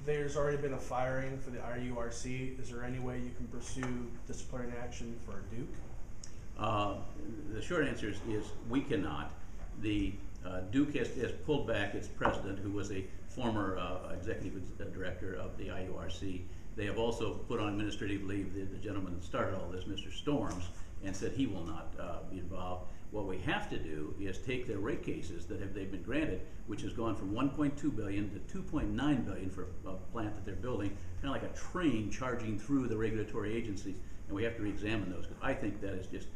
there's already been a firing for the RURC. Is there any way you can pursue disciplinary action for Duke? The short answer is we cannot. The Duke has pulled back its president, who was a former executive director of the IURC. They have also put on administrative leave the gentleman that started all this, Mr. Storms, and said he will not be involved. What we have to do is take their rate cases that they've been granted, which has gone from $1.2 billion to $2.9 billion for a plant that they're building, kind of like a train charging through the regulatory agencies, and we have to re-examine those. I think that is just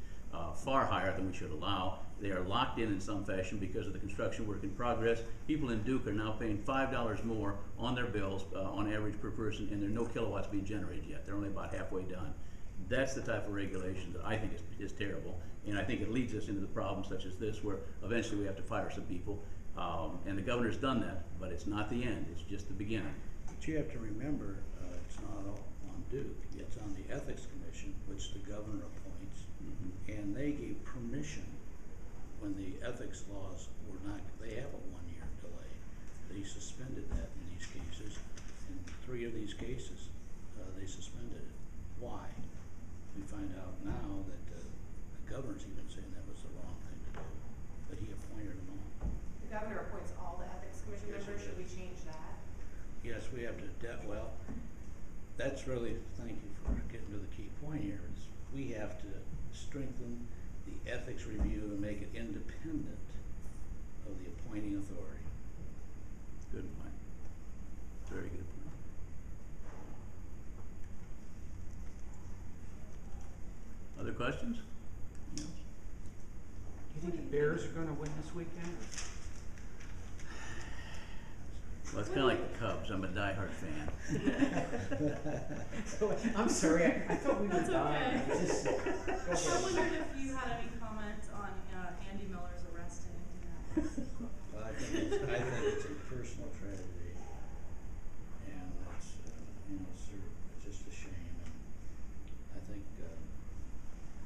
far higher than we should allow. They are locked in some fashion because of the construction work in progress. People in Duke are now paying $5 more on their bills on average per person, and there are no kilowatts being generated yet. They're only about halfway done. That's the type of regulation that I think is terrible, and I think it leads us into the problems such as this, where eventually we have to fire some people, and the governor's done that, but it's not the end, it's just the beginning. But you have to remember, it's not all on Duke, it's on the Ethics Commission, which the governor appoints, and they gave permission when the ethics laws were not, they have a 1-year delay. They suspended that in these cases. In 3 of these cases, they suspended it. Why? We find out now that the governor's even saying that was the wrong thing to do, but he appointed them all. The governor appoints all the ethics commission members. Should we change that? Yes, we have to, well, that's really, thank you for getting to the key point here, is we have to strengthen the ethics review and make it independent of the appointing authority. Good point. Very good point. Other questions? Yes. Do you think the Bears are going to win this weekend? Well, it's kind of like the Cubs. I'm a diehard fan. So, I'm sorry, I thought we were dying. Okay. I wondered if you had any comments on Andy Miller's arrest in Indianapolis. Well, I think it's a personal tragedy, and it's it's just a shame. And I think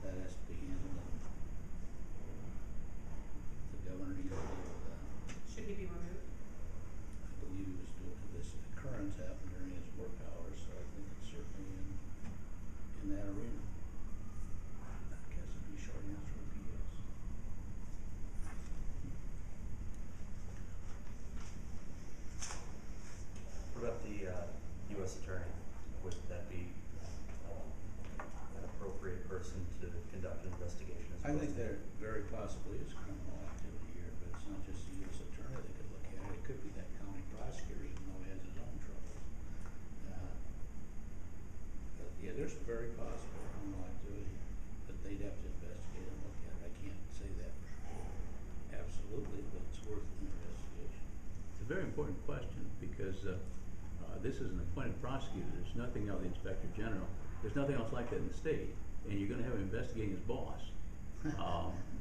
that has to be handled. The governor needs to deal with that. Should he be removed? I believe he was doing this occurrence happened during his work hours, so I think it's certainly in that arena. I guess the short answer would be yes. What about the U.S. attorney? Would that be an appropriate person to conduct an investigation? I think there very possibly is criminal activity here, but it's not just the U.S. attorney that could look at it. It could be that county prosecutor, even though he has his own troubles. But yeah, there's very possible criminal activity, but they'd have to investigate and look at it. I can't say that for sure. Absolutely, but it's worth an investigation. It's a very important question because this is an appointed prosecutor. There's nothing else, the Inspector General. There's nothing else like that in the state, and you're going to have him investigating his boss.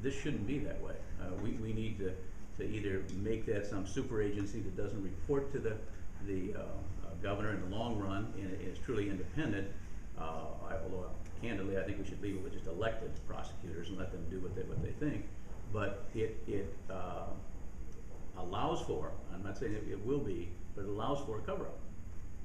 This shouldn't be that way. We need to either make that some super agency that doesn't report to the governor in the long run and is truly independent. Although candidly, I think we should leave it with just elected prosecutors and let them do what they think. But it allows for, I'm not saying it will be, but it allows for a cover-up.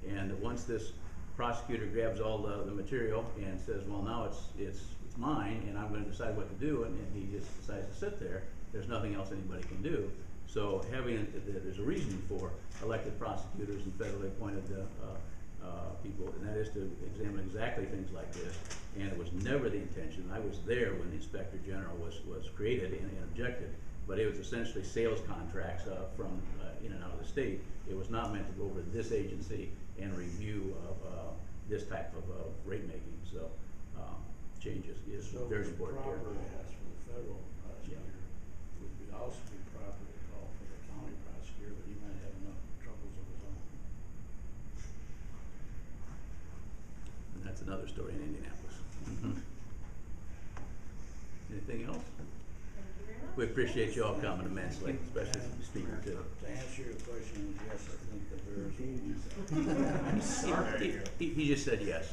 And that once this prosecutor grabs all the material and says, well, now it's mine and I'm going to decide what to do, and he just decides to sit there, there's nothing else anybody can do. So there's a reason for elected prosecutors and federally appointed people, and that is to examine exactly things like this. And it was never the intention. I was there when the Inspector General was created and objected, but it was essentially sales contracts from in and out of the state. It was not meant to go over to this agency and review of this type of rate making. So changes is very important here. Proper ask for the federal prosecutor would also be proper to call for the county prosecutor, but he might have enough troubles of his own. And that's another story in Indianapolis. Anything else? Thank you very much. We appreciate you all coming immensely, especially from the speaker too. To answer your question, yes, I think the Bears will use that. I'm sorry. He just said yes.